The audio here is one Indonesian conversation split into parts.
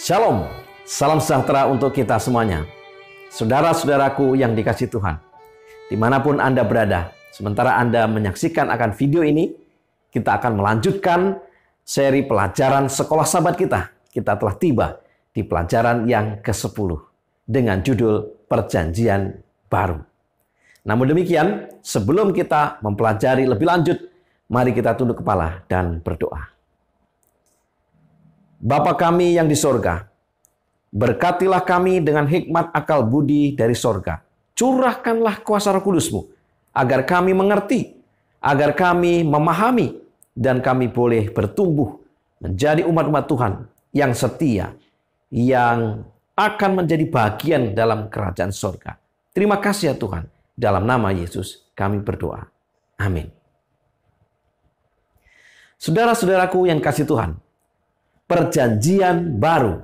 Shalom, salam sejahtera untuk kita semuanya. Saudara-saudaraku yang dikasihi Tuhan, dimanapun Anda berada, sementara Anda menyaksikan akan video ini, kita akan melanjutkan seri pelajaran sekolah sahabat kita. Kita telah tiba di pelajaran yang ke-10 dengan judul Perjanjian Baru. Namun demikian, sebelum kita mempelajari lebih lanjut, mari kita tunduk kepala dan berdoa. Bapa kami yang di sorga, berkatilah kami dengan hikmat akal budi dari sorga. Curahkanlah kuasa Roh Kudus-Mu, agar kami mengerti, agar kami memahami, dan kami boleh bertumbuh menjadi umat-umat Tuhan yang setia, yang akan menjadi bagian dalam kerajaan sorga. Terima kasih ya Tuhan, dalam nama Yesus kami berdoa. Amin. Saudara-saudaraku yang kasih Tuhan, Perjanjian Baru,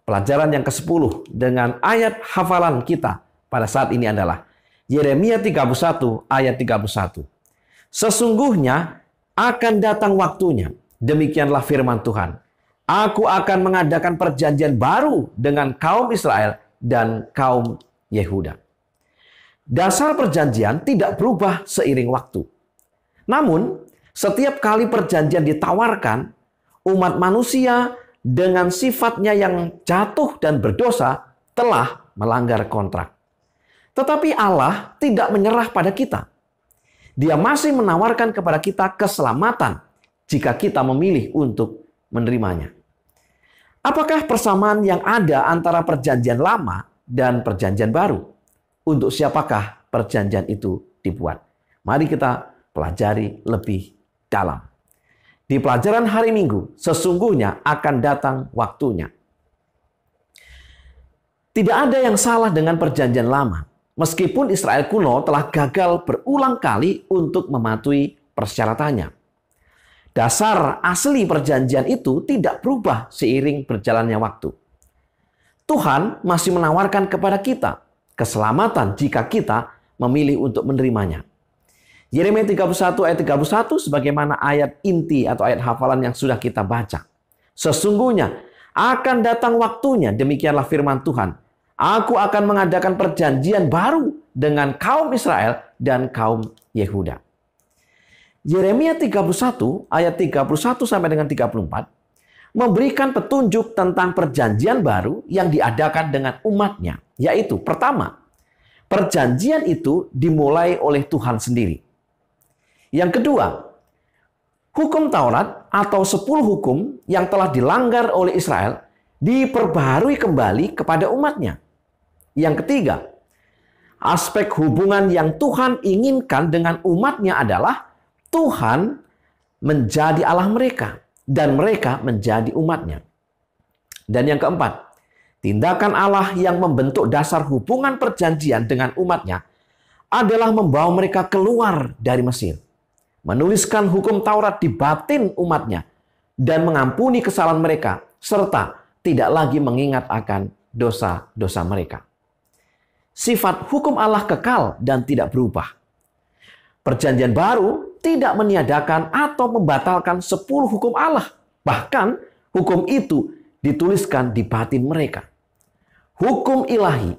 pelajaran yang ke-10 dengan ayat hafalan kita pada saat ini adalah Yeremia 31 ayat 31. Sesungguhnya akan datang waktunya, demikianlah firman Tuhan. Aku akan mengadakan perjanjian baru dengan kaum Israel dan kaum Yehuda. Dasar perjanjian tidak berubah seiring waktu. Namun, setiap kali perjanjian ditawarkan, umat manusia dengan sifatnya yang jatuh dan berdosa telah melanggar kontrak. Tetapi Allah tidak menyerah pada kita. Dia masih menawarkan kepada kita keselamatan jika kita memilih untuk menerimanya. Apakah persamaan yang ada antara perjanjian lama dan perjanjian baru? Untuk siapakah perjanjian itu dibuat? Mari kita pelajari lebih dalam. Di pelajaran hari Minggu, sesungguhnya akan datang waktunya. Tidak ada yang salah dengan perjanjian lama, meskipun Israel kuno telah gagal berulang kali untuk mematuhi persyaratannya. Dasar asli perjanjian itu tidak berubah seiring berjalannya waktu. Tuhan masih menawarkan kepada kita keselamatan jika kita memilih untuk menerimanya. Yeremia 31 ayat 31 sebagaimana ayat inti atau ayat hafalan yang sudah kita baca. Sesungguhnya akan datang waktunya, demikianlah firman Tuhan. Aku akan mengadakan perjanjian baru dengan kaum Israel dan kaum Yehuda. Yeremia 31 ayat 31 sampai dengan 34 memberikan petunjuk tentang perjanjian baru yang diadakan dengan umatnya. Yaitu pertama, perjanjian itu dimulai oleh Tuhan sendiri. Yang kedua, hukum Taurat atau 10 hukum yang telah dilanggar oleh Israel diperbaharui kembali kepada umatnya. Yang ketiga, aspek hubungan yang Tuhan inginkan dengan umatnya adalah Tuhan menjadi Allah mereka dan mereka menjadi umatnya. Dan yang keempat, tindakan Allah yang membentuk dasar hubungan perjanjian dengan umatnya adalah membawa mereka keluar dari Mesir, menuliskan hukum Taurat di batin umatnya, dan mengampuni kesalahan mereka, serta tidak lagi mengingat akan dosa-dosa mereka. Sifat hukum Allah kekal dan tidak berubah. Perjanjian baru tidak meniadakan atau membatalkan 10 hukum Allah. Bahkan hukum itu dituliskan di batin mereka. Hukum ilahi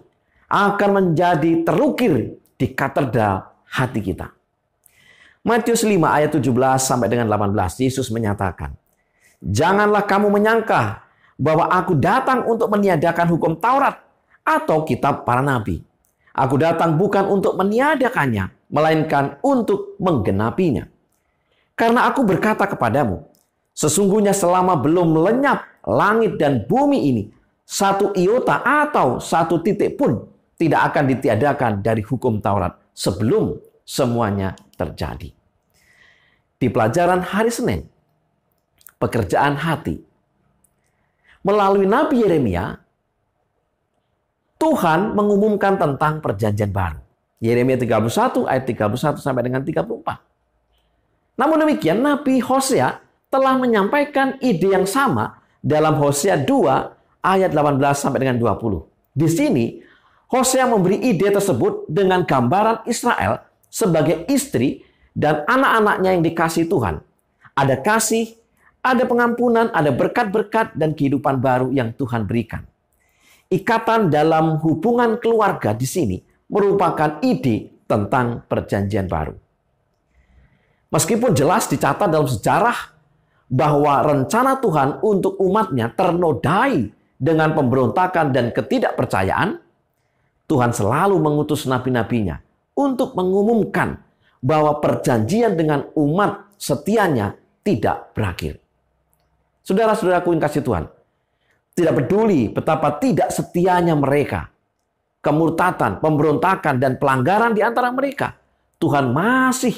akan menjadi terukir di katedral hati kita. Matius 5 ayat 17 sampai dengan 18, Yesus menyatakan, "Janganlah kamu menyangka bahwa aku datang untuk meniadakan hukum Taurat atau kitab para nabi. Aku datang bukan untuk meniadakannya, melainkan untuk menggenapinya. Karena aku berkata kepadamu, sesungguhnya selama belum lenyap langit dan bumi ini, satu iota atau satu titik pun tidak akan ditiadakan dari hukum Taurat sebelum semuanya terjadi." Di pelajaran hari Senin, pekerjaan hati, melalui Nabi Yeremia, Tuhan mengumumkan tentang perjanjian baru. Yeremia 31 ayat 31 sampai dengan 34. Namun demikian, Nabi Hosea telah menyampaikan ide yang sama dalam Hosea 2 ayat 18 sampai dengan 20. Di sini, Hosea memberi ide tersebut dengan gambaran Israel sebagai istri dan anak-anaknya yang dikasihi Tuhan. Ada kasih, ada pengampunan, ada berkat-berkat dan kehidupan baru yang Tuhan berikan. Ikatan dalam hubungan keluarga di sini merupakan ide tentang perjanjian baru. Meskipun jelas dicatat dalam sejarah bahwa rencana Tuhan untuk umatnya ternodai dengan pemberontakan dan ketidakpercayaan, Tuhan selalu mengutus nabi-nabinya untuk mengumumkan bahwa perjanjian dengan umat setianya tidak berakhir. Saudara-saudaraku yang kasih Tuhan, tidak peduli betapa tidak setianya mereka, kemurtatan, pemberontakan, dan pelanggaran di antara mereka, Tuhan masih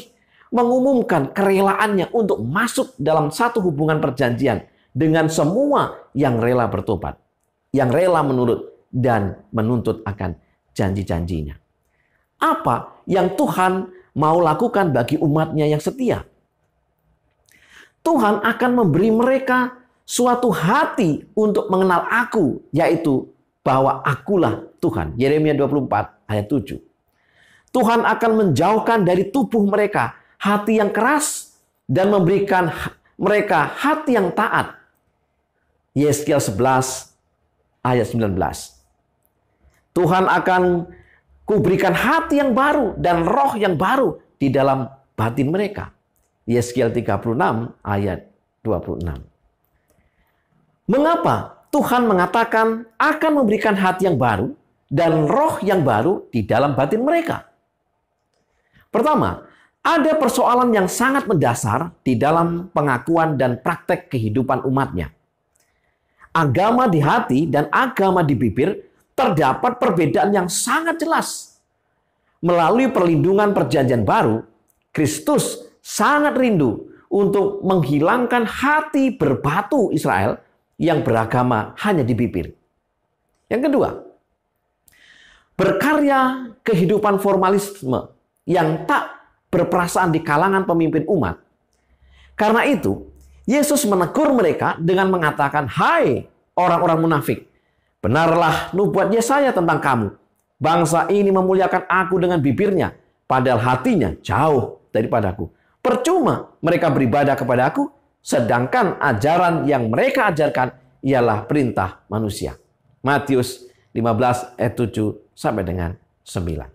mengumumkan kerelaannya untuk masuk dalam satu hubungan perjanjian dengan semua yang rela bertobat, yang rela menurut dan menuntut akan janji-janjinya. Apa yang Tuhan mau lakukan bagi umatnya yang setia? Tuhan akan memberi mereka suatu hati untuk mengenal aku, yaitu bahwa akulah Tuhan. Yeremia 24 ayat 7. Tuhan akan menjauhkan dari tubuh mereka hati yang keras dan memberikan mereka hati yang taat. Yeskiel 11 ayat 19. Tuhan akan kuberikan hati yang baru dan roh yang baru di dalam batin mereka. Yeskiel 36 ayat 26. Mengapa Tuhan mengatakan akan memberikan hati yang baru dan roh yang baru di dalam batin mereka? Pertama, ada persoalan yang sangat mendasar di dalam pengakuan dan praktek kehidupan umatnya. Agama di hati dan agama di bibir terdapat perbedaan yang sangat jelas. Melalui perlindungan perjanjian baru, Kristus sangat rindu untuk menghilangkan hati berbatu Israel yang beragama hanya di bibir. Yang kedua, berkarya kehidupan formalisme yang tak berperasaan di kalangan pemimpin umat. Karena itu, Yesus menegur mereka dengan mengatakan, "Hai orang-orang munafik, benarlah nubuat Yesaya tentang kamu. Bangsa ini memuliakan aku dengan bibirnya, padahal hatinya jauh daripadaku. Percuma mereka beribadah kepada aku, sedangkan ajaran yang mereka ajarkan ialah perintah manusia." Matius 15 ayat 7 sampai dengan 9.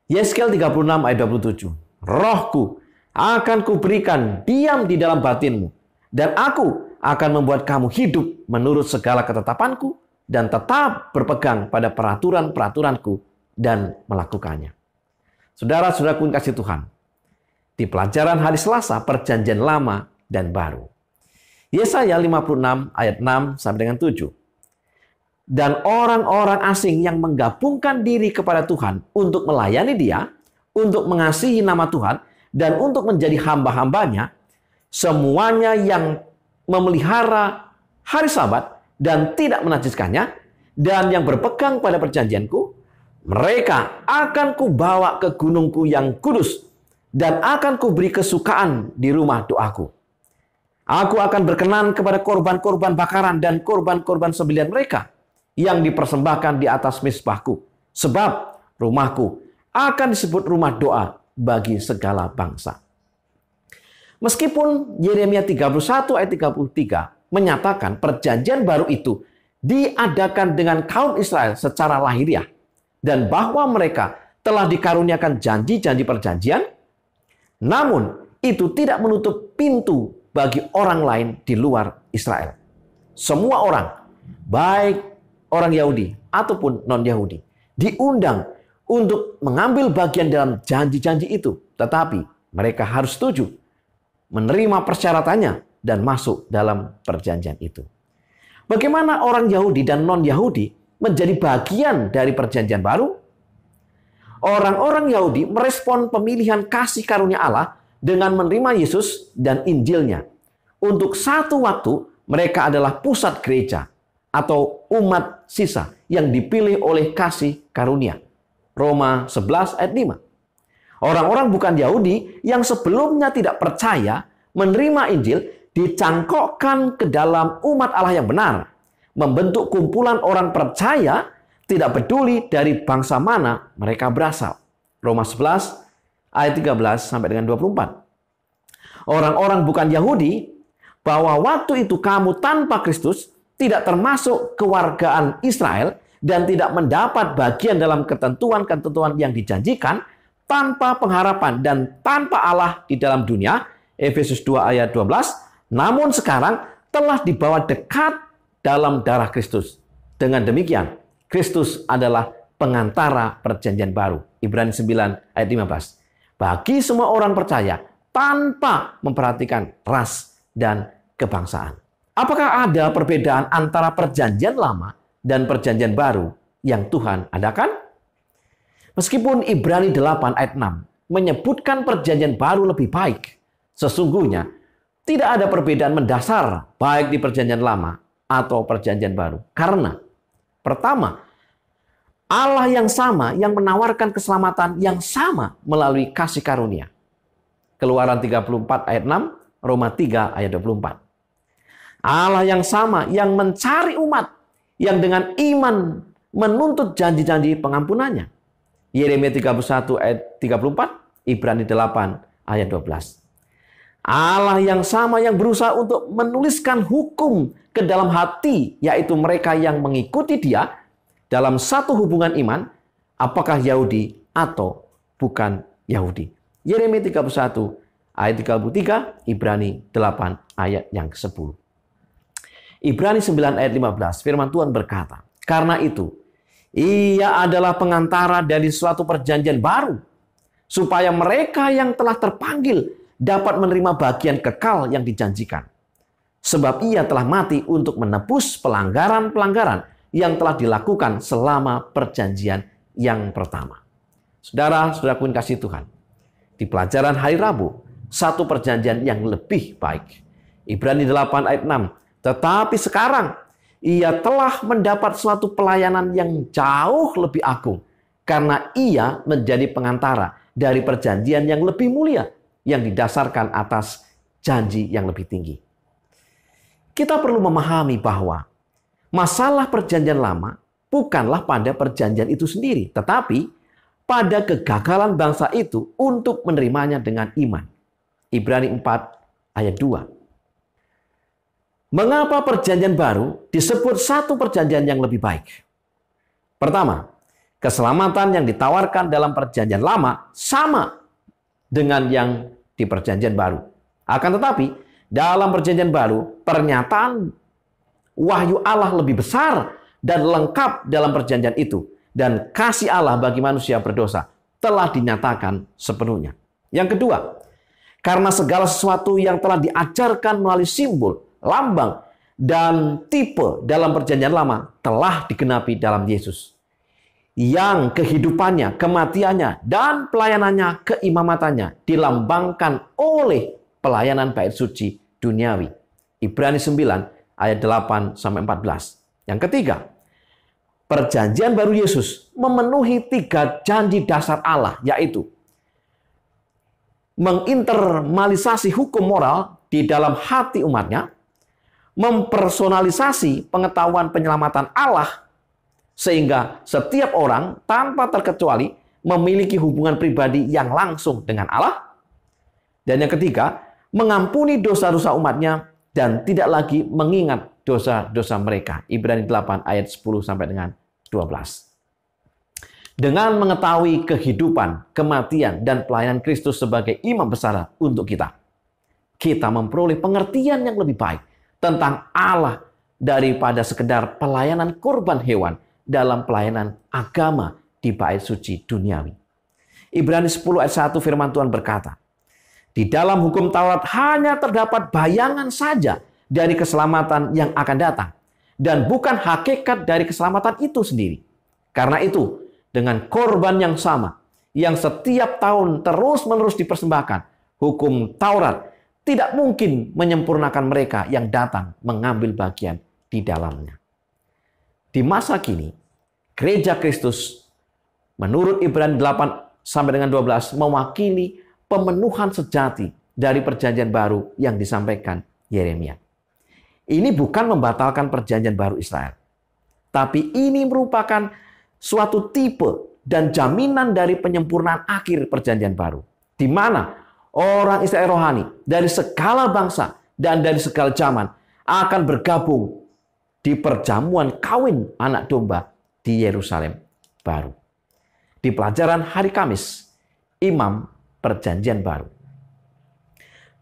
Yeskiel 36 ayat 27. "Rohku akan kuberikan diam di dalam batinmu, dan aku akan membuat kamu hidup menurut segala ketetapanku dan tetap berpegang pada peraturan-peraturanku dan melakukannya." Saudara-saudaraku yang kasih Tuhan, di pelajaran hari Selasa perjanjian lama dan baru, Yesaya 56 ayat 6 sampai dengan 7. "Dan orang-orang asing yang menggabungkan diri kepada Tuhan untuk melayani Dia, untuk mengasihi nama Tuhan, dan untuk menjadi hamba-hambanya, semuanya yang memelihara hari Sabat dan tidak menajiskannya, dan yang berpegang pada perjanjianku, mereka akan kubawa ke gunungku yang kudus, dan akan kuberi kesukaan di rumah doaku. Aku akan berkenan kepada korban-korban bakaran dan korban-korban sembelihan mereka yang dipersembahkan di atas mezbahku, sebab rumahku akan disebut rumah doa bagi segala bangsa." Meskipun Yeremia 31 ayat 33 menyatakan perjanjian baru itu diadakan dengan kaum Israel secara lahiriah dan bahwa mereka telah dikaruniakan janji-janji perjanjian, namun itu tidak menutup pintu bagi orang lain di luar Israel. Semua orang, baik orang Yahudi ataupun non-Yahudi, diundang untuk mengambil bagian dalam janji-janji itu. Tetapi mereka harus setuju, menerima persyaratannya, dan masuk dalam perjanjian itu. Bagaimana orang Yahudi dan non-Yahudi menjadi bagian dari perjanjian baru? Orang-orang Yahudi merespon pemilihan kasih karunia Allah dengan menerima Yesus dan Injilnya. Untuk satu waktu, mereka adalah pusat gereja atau umat sisa yang dipilih oleh kasih karunia. Roma 11 ayat 5. Orang-orang bukan Yahudi yang sebelumnya tidak percaya menerima Injil dicangkokkan ke dalam umat Allah yang benar, membentuk kumpulan orang percaya tidak peduli dari bangsa mana mereka berasal. Roma 11 ayat 13 sampai dengan 24. Orang-orang bukan Yahudi bahwa waktu itu kamu tanpa Kristus tidak termasuk kewargaan Israel dan tidak mendapat bagian dalam ketentuan-ketentuan yang dijanjikan, tanpa pengharapan dan tanpa Allah di dalam dunia. Efesus 2 ayat 12. Namun sekarang telah dibawa dekat dalam darah Kristus. Dengan demikian, Kristus adalah pengantara perjanjian baru. Ibrani 9 ayat 15. Bagi semua orang percaya tanpa memperhatikan ras dan kebangsaan. Apakah ada perbedaan antara perjanjian lama dan perjanjian baru yang Tuhan adakan? Meskipun Ibrani 8 ayat 6 menyebutkan perjanjian baru lebih baik, sesungguhnya tidak ada perbedaan mendasar baik di perjanjian lama atau perjanjian baru. Karena pertama, Allah yang sama yang menawarkan keselamatan yang sama melalui kasih karunia. Keluaran 34 ayat 6, Roma 3 ayat 24. Allah yang sama yang mencari umat yang dengan iman menuntut janji-janji pengampunannya. Yeremia 31 ayat 34, Ibrani 8 ayat 12. Allah yang sama yang berusaha untuk menuliskan hukum ke dalam hati, yaitu mereka yang mengikuti Dia dalam satu hubungan iman, apakah Yahudi atau bukan Yahudi. Yeremia 31 ayat 33, Ibrani 8 ayat yang ke-10. Ibrani 9 ayat 15, firman Tuhan berkata, karena itu, Ia adalah pengantara dari suatu perjanjian baru, supaya mereka yang telah terpanggil dapat menerima bagian kekal yang dijanjikan. Sebab Ia telah mati untuk menebus pelanggaran-pelanggaran yang telah dilakukan selama perjanjian yang pertama. Saudara-saudaraku yang kasih Tuhan, di pelajaran hari Rabu, satu perjanjian yang lebih baik. Ibrani 8 ayat 6, tetapi sekarang Ia telah mendapat suatu pelayanan yang jauh lebih agung, karena Ia menjadi pengantara dari perjanjian yang lebih mulia, yang didasarkan atas janji yang lebih tinggi. Kita perlu memahami bahwa masalah perjanjian lama bukanlah pada perjanjian itu sendiri, tetapi pada kegagalan bangsa itu untuk menerimanya dengan iman. Ibrani 4 ayat 2. Mengapa perjanjian baru disebut satu perjanjian yang lebih baik? Pertama, keselamatan yang ditawarkan dalam perjanjian lama sama dengan yang di perjanjian baru. Akan tetapi, dalam perjanjian baru, pernyataan wahyu Allah lebih besar dan lengkap dalam perjanjian itu. Dan kasih Allah bagi manusia berdosa telah dinyatakan sepenuhnya. Yang kedua, karena segala sesuatu yang telah diajarkan melalui simbol, lambang, dan tipe dalam perjanjian lama telah digenapi dalam Yesus. Yang kehidupannya, kematiannya, dan pelayanannya, keimamatannya dilambangkan oleh pelayanan bait suci duniawi. Ibrani 9 ayat 8-14. Yang ketiga, perjanjian baru Yesus memenuhi 3 janji dasar Allah, yaitu menginternalisasi hukum moral di dalam hati umatnya, mempersonalisasi pengetahuan penyelamatan Allah, sehingga setiap orang tanpa terkecuali memiliki hubungan pribadi yang langsung dengan Allah. Dan yang ketiga, mengampuni dosa-dosa umatnya dan tidak lagi mengingat dosa-dosa mereka. Ibrani 8 ayat 10 sampai dengan 12. Dengan mengetahui kehidupan, kematian, dan pelayanan Kristus sebagai imam besar untuk kita memperoleh pengertian yang lebih baik tentang Allah daripada sekedar pelayanan korban hewan dalam pelayanan agama di bait suci duniawi. Ibrani 10 ayat 1 firman Tuhan berkata, di dalam hukum Taurat hanya terdapat bayangan saja dari keselamatan yang akan datang, dan bukan hakikat dari keselamatan itu sendiri. Karena itu, dengan korban yang sama, yang setiap tahun terus-menerus dipersembahkan, hukum Taurat tidak mungkin menyempurnakan mereka yang datang mengambil bagian di dalamnya. Di masa kini, Gereja Kristus menurut Ibrani 8 sampai dengan 12 mewakili pemenuhan sejati dari perjanjian baru yang disampaikan Yeremia. Ini bukan membatalkan perjanjian baru Israel, tapi ini merupakan suatu tipe dan jaminan dari penyempurnaan akhir perjanjian baru, di mana orang Israel rohani dari segala bangsa dan dari segala zaman akan bergabung di perjamuan kawin anak domba di Yerusalem baru. Di pelajaran hari Kamis, Imam Perjanjian Baru.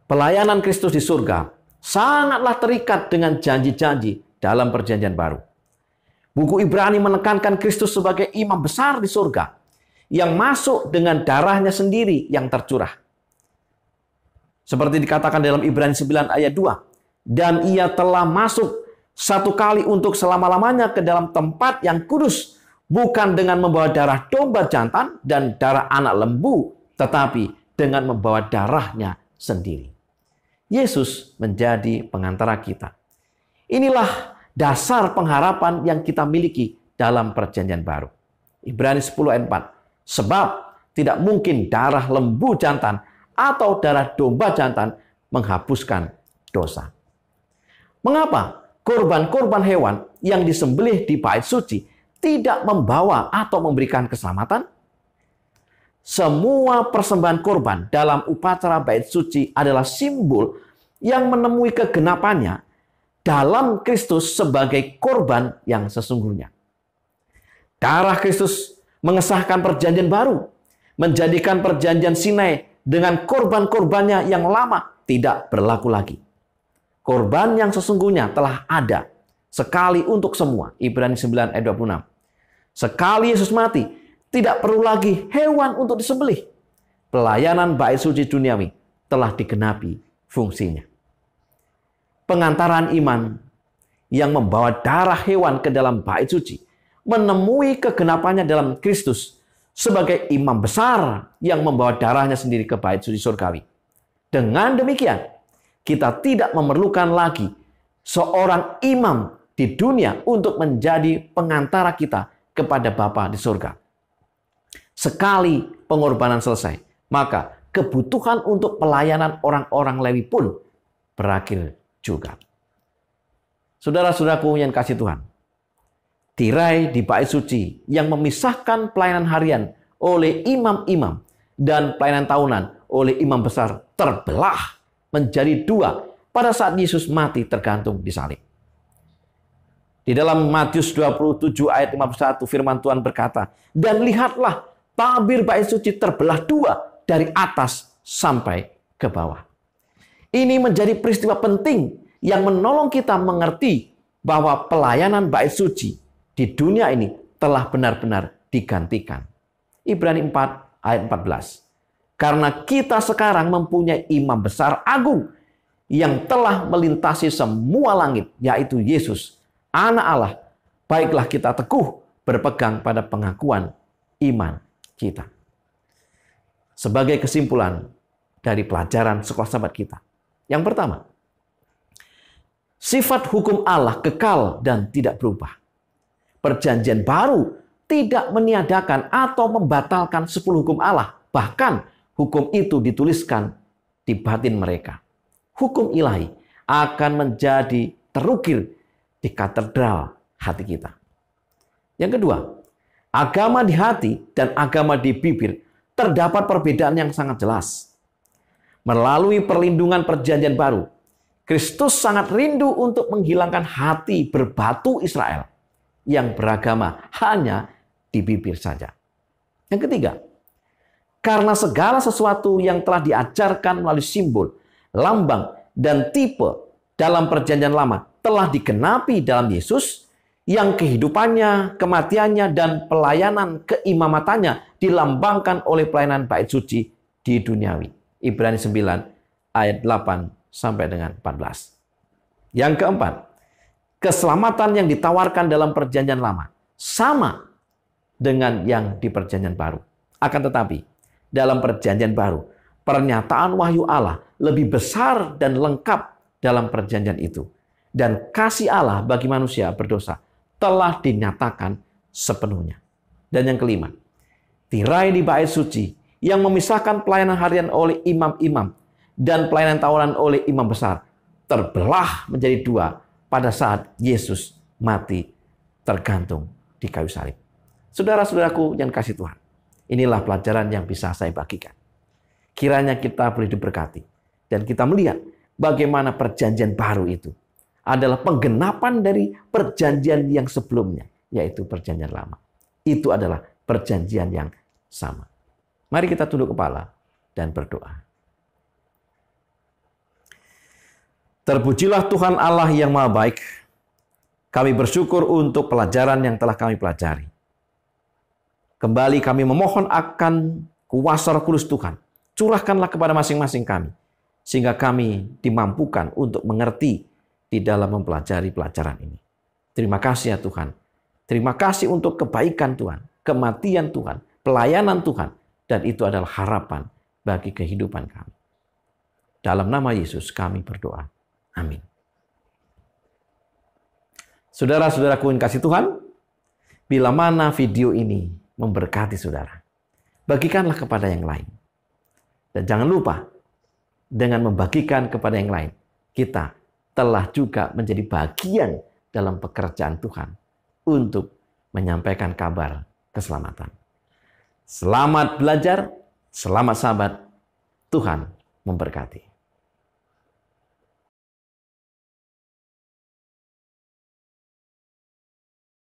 Pelayanan Kristus di surga sangatlah terikat dengan janji-janji dalam Perjanjian Baru. Buku Ibrani menekankan Kristus sebagai imam besar di surga yang masuk dengan darahnya sendiri yang tercurah. Seperti dikatakan dalam Ibrani 9 ayat 2, dan ia telah masuk satu kali untuk selama-lamanya ke dalam tempat yang kudus, bukan dengan membawa darah domba jantan dan darah anak lembu, tetapi dengan membawa darahnya sendiri. Yesus menjadi pengantara kita. Inilah dasar pengharapan yang kita miliki dalam Perjanjian Baru. Ibrani 10 ayat 4. Sebab tidak mungkin darah lembu jantan atau darah domba jantan menghapuskan dosa. Mengapa korban-korban hewan yang disembelih di bait suci tidak membawa atau memberikan keselamatan? Semua persembahan korban dalam upacara bait suci adalah simbol yang menemui kegenapannya dalam Kristus sebagai korban yang sesungguhnya. Darah Kristus mengesahkan perjanjian baru, menjadikan perjanjian Sinai dengan korban-korbannya yang lama tidak berlaku lagi. Korban yang sesungguhnya telah ada sekali untuk semua. Ibrani 9 ayat 26. Sekali Yesus mati, tidak perlu lagi hewan untuk disembelih. Pelayanan bait suci duniawi telah digenapi fungsinya. Pengantaran iman yang membawa darah hewan ke dalam bait suci menemui kegenapannya dalam Kristus sebagai imam besar yang membawa darahnya sendiri ke bait suci surgawi. Dengan demikian, kita tidak memerlukan lagi seorang imam di dunia untuk menjadi pengantara kita kepada Bapa di surga. Sekali pengorbanan selesai, maka kebutuhan untuk pelayanan orang-orang Lewi pun berakhir juga. Saudara-saudaraku yang kasih Tuhan, tirai di bait suci yang memisahkan pelayanan harian oleh imam-imam dan pelayanan tahunan oleh imam besar terbelah menjadi dua pada saat Yesus mati tergantung di salib. Di dalam Matius 27 ayat 51 firman Tuhan berkata, dan lihatlah tabir bait suci terbelah dua dari atas sampai ke bawah. Ini menjadi peristiwa penting yang menolong kita mengerti bahwa pelayanan bait suci di dunia ini telah benar-benar digantikan. Ibrani 4 ayat 14. Karena kita sekarang mempunyai imam besar agung yang telah melintasi semua langit, yaitu Yesus, Anak Allah, baiklah kita teguh berpegang pada pengakuan iman kita. Sebagai kesimpulan dari pelajaran sekolah sahabat kita. Yang pertama, sifat hukum Allah kekal dan tidak berubah. Perjanjian baru tidak meniadakan atau membatalkan 10 hukum Allah. Bahkan hukum itu dituliskan di batin mereka. Hukum ilahi akan menjadi terukir di katedral hati kita. Yang kedua, agama di hati dan agama di bibir terdapat perbedaan yang sangat jelas. Melalui perlindungan perjanjian baru, Kristus sangat rindu untuk menghilangkan hati berbatu Israel yang beragama hanya di bibir saja. Yang ketiga, karena segala sesuatu yang telah diajarkan melalui simbol, lambang, dan tipe dalam perjanjian lama telah digenapi dalam Yesus yang kehidupannya, kematiannya, dan pelayanan keimamatannya dilambangkan oleh pelayanan bait suci di duniawi. Ibrani 9 ayat 8 sampai dengan 14. Yang keempat, keselamatan yang ditawarkan dalam perjanjian lama sama dengan yang di perjanjian baru. Akan tetapi, dalam perjanjian baru, pernyataan wahyu Allah lebih besar dan lengkap dalam perjanjian itu. Dan kasih Allah bagi manusia berdosa telah dinyatakan sepenuhnya. Dan yang kelima, tirai di bait suci yang memisahkan pelayanan harian oleh imam-imam dan pelayanan tahunan oleh imam besar terbelah menjadi dua pada saat Yesus mati tergantung di kayu salib. Saudara-saudaraku yang kasih Tuhan, inilah pelajaran yang bisa saya bagikan. Kiranya kita boleh diberkati dan kita melihat bagaimana perjanjian baru itu adalah penggenapan dari perjanjian yang sebelumnya, yaitu perjanjian lama. Itu adalah perjanjian yang sama. Mari kita tunduk kepala dan berdoa. Terpujilah Tuhan Allah yang Maha Baik. Kami bersyukur untuk pelajaran yang telah kami pelajari. Kembali kami memohon akan kuasa Roh Kudus Tuhan. Curahkanlah kepada masing-masing kami, sehingga kami dimampukan untuk mengerti di dalam mempelajari pelajaran ini. Terima kasih ya Tuhan. Terima kasih untuk kebaikan Tuhan, kematian Tuhan, pelayanan Tuhan, dan itu adalah harapan bagi kehidupan kami. Dalam nama Yesus kami berdoa. Amin. Saudara-saudaraku yang kasih Tuhan, bila mana video ini memberkati saudara, bagikanlah kepada yang lain. Dan jangan lupa, dengan membagikan kepada yang lain, kita telah juga menjadi bagian dalam pekerjaan Tuhan untuk menyampaikan kabar keselamatan. Selamat belajar, selamat sahabat, Tuhan memberkati.